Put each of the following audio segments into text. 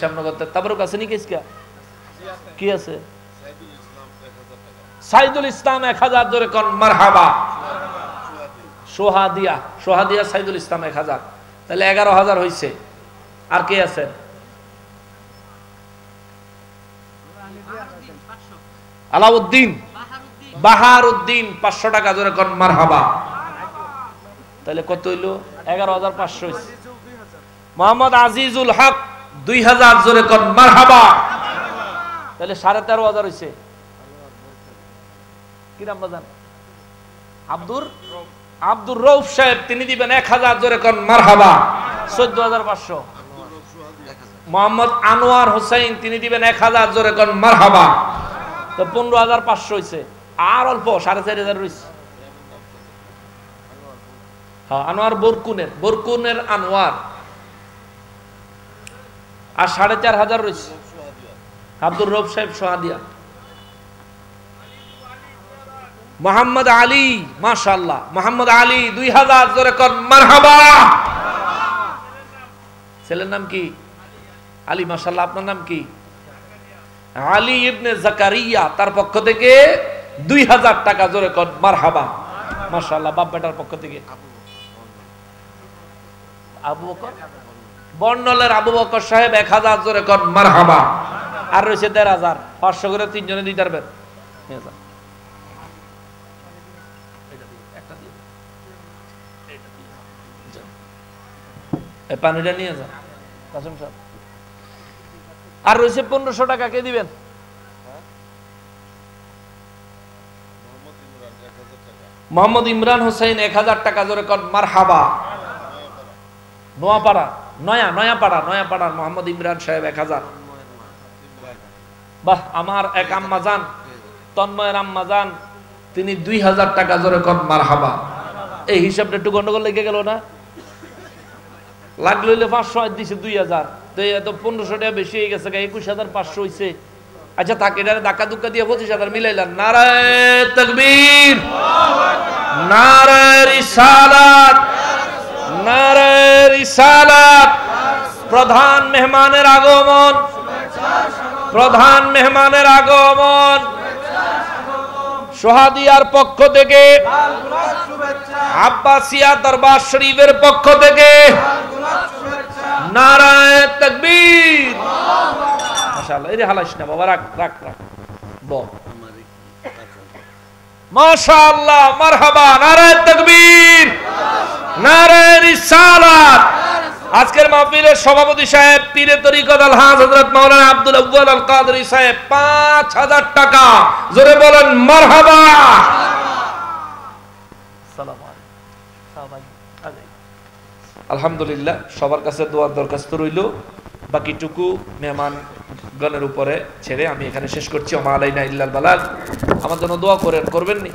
সামনে করতে তারপরে কাছে নি কিসকা কি আছে সাইদুল ইসলাম 1000 জোরে কোন মারহাবা সোহাদিয়া সোহাদিয়া সাইদুল ইসলাম 1000 তাহলে 11000 হইছে আর কে আছে আলাউদ্দিন বাহারউদ্দিন 500 টাকা জোরে কোন মারহাবা তাহলে কত হইলো 11500 হইছে মোহাম্মদ আজিজুল হক 2000 জোরে কোন মারহাবা তাহলে 13500 হইছে কি নাম বাজান আব্দুর রউফ সাহেব তিনি দিবেন 1000 জোরে কোন মারহাবা 14500 মোহাম্মদ আনোয়ার হোসেন তিনি দিবেন 1000 জোরে কোন মারহাবা তো 15500 হইছে আর অল্প 4500 হইছে হ্যাঁ আনোয়ার বরকুনের আনোয়ার আর 4500 রয়েছে আব্দুর রব সাহেব সোহাদিয়া মোহাম্মদ আলী মাশাআল্লাহ মোহাম্মদ আলী 2000 জোরে কোন মারহাবা ছেলের নাম কি আলী মাশাআল্লাহ আপনার নাম কি আলী ইবনে জাকারিয়া তার পক্ষ থেকে 2000 টাকা জোরে কোন মারহাবা মাশাআল্লাহ বাপ বেটার পক্ষ থেকে আবু বকর বর্ণলের আবু বকর সাহেব 1000 জোরে কোন মারহাবা আর রয়েছে 13500 করে তিনজনে দিতে পারবেন এই পানিটা নিয়ে যান কাসেম সাহেব আর রয়েছে 1500 টাকা কে দিবেন মোহাম্মদ ইমরান হোসেন 1000 টাকা জোরে কোন মারহাবা নয়াপাড়ার মোহাম্মদ ইমরান সাহেব 1000 বাহ আমার এক আম্মা জান তন্ময়ের আম্মা জান তিনি 2000 টাকা জোরে কোন মারহাবা এই হিসাবটা একটু গন্ডগোল লেগে গেল না লাগলো 500 দিছে 2000 তো এত 1500 টাকা বেশি হয়ে গেছে 21500 হইছে আচ্ছা তাকে এটারে ধাক্কা দুক্কা দিয়ে 25000 মিলাইলাম নারায়ে তাকবীর নারায়ে রিসালাত নারায়ে রিসালাত প্রধান মেহমানের আগমন সোহাদিয়ার পক্ষ থেকে আব্বাসিয়া দরবার শরীফের পক্ষ থেকে নারায়ে তাকবীর মাশাআল্লাহ এই হালাস না বাবা রাখ মাশাআল্লাহ মারহাবা নারায়ে তাকবীর নারায়ে রিসালাত আজকের মাহফিলের সভাপতি সাহেব পীরে তরিকত আলহাজ হযরত মাওলানা আব্দুল আউয়াল আল কাদরি সাহেব 5000 টাকা জোরে বলেন মারহাবা সালাম আলাইকুম আলহামদুলিল্লাহ সবার কাছে দোয়ার দরখাস্ত রইল বাকিটুকু মেহমান গণের উপরে ছেড়ে আমি এখানে শেষ করছি ওমা আলাইনা ইল্লাল বালাগ আমার জন্য দোয়া করবেন নি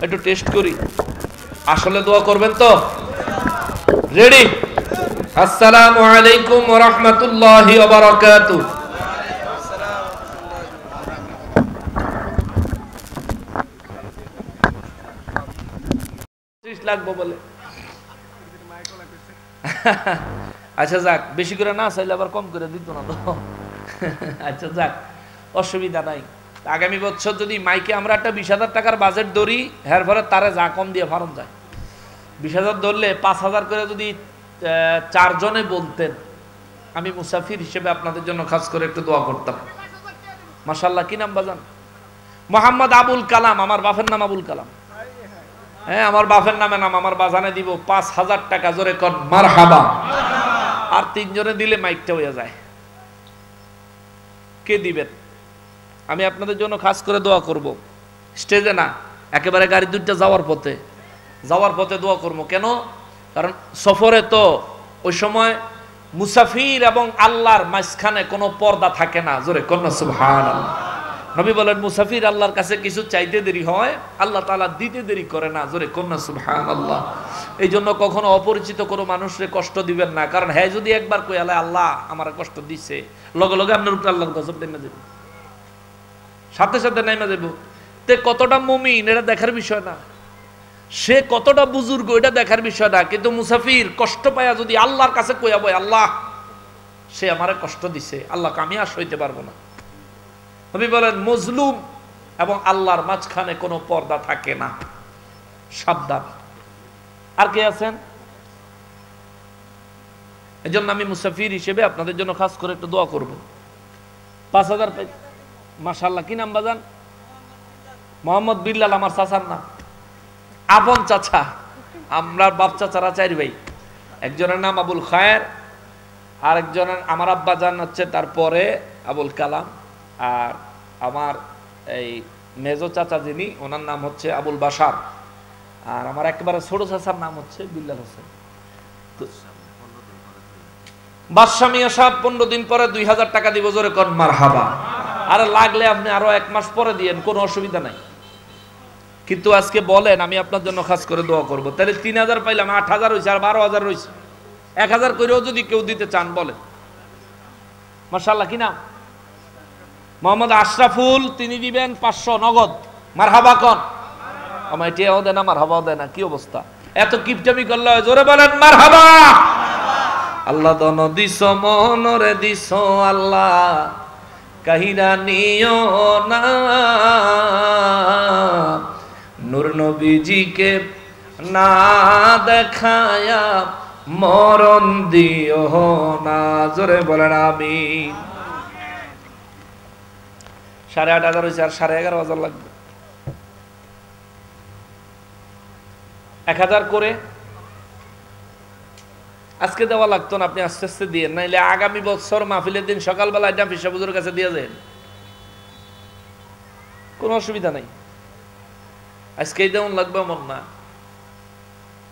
একটু টেস্ট করি আসলে দোয়া করবেন তো রেডি আসসালামু আলাইকুম ওয়া রাহমাতুল্লাহি ওয়া বারাকাতুহু লাগবো বলে আচ্ছা যাক বেশি করে না চাইলে আবার কম করে দিত না তো আচ্ছা যাক অসুবিধা নাই আগামী বছর যদি মাইকে আমরা একটা 20000 টাকার বাজেট ধরি এর পরে তারে যা কম দিয়ে ফারম যায় 20000 ধরলে 5000 করে যদি 4 জনে বলতেন আমি মুসাফির হিসেবে আপনাদের জন্য খাস করে একটু দোয়া করতাম মাশাআল্লাহ কি নাম বাজান মোহাম্মদ আবুল কালাম আমার বাপের নাম আবুল কালাম হ্যাঁ আমার বাপের নামে নাম আমার বাজানে দিব 5000 টাকা জোরে কোন মারহাবা আর 3 জনে দিলে মাইকটা হয়ে যায় কে দিবেন আমি আপনাদের জন্য খাস করে দোয়া করব স্টেজে না একেবারে গাড়ি দুইটা যাওয়ার পথে দোয়া করব কেন কারণ সফরে তো ওই সময় মুসাফির এবং আল্লাহর মাঝখানে কোনো পর্দা থাকে না জোরে কোন সুবহানাল্লাহ নবী বলেন মুসাফির আল্লাহর কাছে কিছু চাইতে দেরি হয় আল্লাহ তাআলা দিতে দেরি করে না জোরে কোন সুবহানাল্লাহ এই জন্য কখনো অপরিচিত কোনো মানুষকে কষ্ট দিবেন না কারণ হ্যাঁ যদি একবার কইলে আল্লাহ আমার কষ্ট দিচ্ছে লগে লগে আপনার উপর আল্লাহর গজব নেমে যাবে সাথে সাথে নেমে যাবে তে কতটা মুমিন এটা দেখার বিষয় না সে কতটা বুজুর্গ এটা দেখার বিষয় না কিন্তু মুসাফির কষ্ট পায়া যদি আল্লাহর কাছে কইয়া বয় আল্লাহ সে আমারে কষ্ট দিছে, আল্লাহকে আমি আর সইতে পারবো না। নবী বলেন মজলুম এবং আল্লাহর মাঝখানে কোনো পর্দা থাকে না, সাবধান। আর কে আছেন? এই জন্য আমি মুসাফির হিসেবে আপনাদের জন্য খাস করে একটু দোয়া করব। 5000 মাশাআল্লাহ। কি নাম বাজান? মোহাম্মদ বিল্লাল, আমার চাচার নাম, আপন চাচা। আমরা বাপ চাচারা 4 ভাই। একজনের নাম আবুল খায়ের, আরেকজনের আমার আব্বা জান হচ্ছে তারপরে আবুল কালাম, আর আমার এই মেজো চাচা যিনি ওনার নাম হচ্ছে আবুল বাসার, আর আমার একেবারে ছোট চাচার নাম হচ্ছে বিল্লাল হোসেন। বাদশা মিয়া সাহেব 15 দিন পরে 2000 টাকা দিব, জোরে কোন মারহাবা। আরে লাগলে আপনি আরো 1 মাস পরে দিয়েন, কোনো অসুবিধা নাই। কিন্তু আজকে বলেন আমি আপনার জন্য খাস করে দোয়া করব, তাহলে 3000 পাইলাম, 8000 হয়েছে, আর 12000 রয়েছে। 1000 করেও যদি কেউ দিতে চান বলেন। মাশাআল্লাহ। কি নাম? মোহাম্মদ আশরাফুল, তিনি দিবেন 500 নগদ। মারহাবা কোন? আমার এটিও দেন না, মারহাবাও দেন না, কি অবস্থা? এত কিপটামি করলে হয়, জোরে বলেন মারহাবা। আল্লাহ দন দিস মনরে দিস আল্লাহ, কাহিরা নিও না, নূর নবীজিকে না দেখায়া মরণ দিও না, জোরে বলেন আমিন। 8,500 হয়েছে, আর 11,500 লাগবে। 1000 করে আজকে দেওয়া লাগতো না, আপনি আস্তে আস্তে দিয়ে, নাইলে আগামী বছর মাহফিলের দিন সকালবেলা এটা ফিসা হুজুর কাছে দিয়ে দেন, কোনো অসুবিধা নাই। আজকেই দেওয়ান লাগবে এমন না।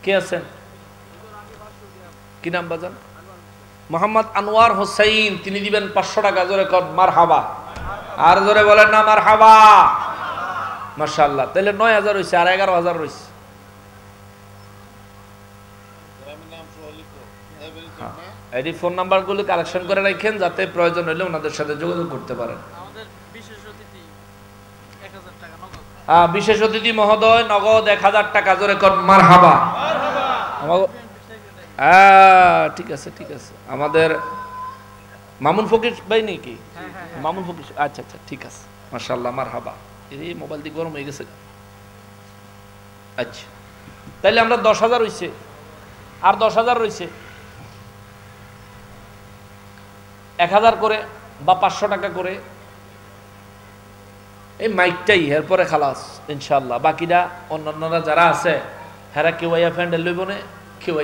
কে আছেন? কি নাম বাজান? মোহাম্মদ আনোয়ার হোসাইন, তিনি দিবেন 500 টাকা, জোরে কর মারহাবা। আর জোরে বলেন না মারহাবা। মাশাআল্লাহ। তাহলে 9000 হয়েছে, আর 11,000 রয়েছে। এই ফোন নাম্বারগুলো কালেকশন করে রাখেন, যাতে প্রয়োজন হলে ওনাদের সাথে যোগাযোগ করতে পারেন। বিশেষ অতিথি মহোদয় নগদ 1000 টাকা, জোরে কর মারহাবা। ঠিক আছে, ঠিক আছে। আমাদের মামুন ফকির ভাই নাকি? মামুন ফকির, আচ্ছা আচ্ছা, ঠিক আছে। মাশাআল্লাহ, মারহাবা। এই মোবাইল দিয়ে গরম হয়ে গেছে। আচ্ছা, তাইলে আমরা 10,000 হইছে, আর 10,000 রয়েছে। 1000 করে বা 500 টাকা করে এই মাইকটাই, এরপরে খালাস ইনশাআল্লাহ। বাকিটা অন্যান্যরা যারা আছে হেরা কেউ আইয়া ফ্যান্ডেল লইব না, কেউ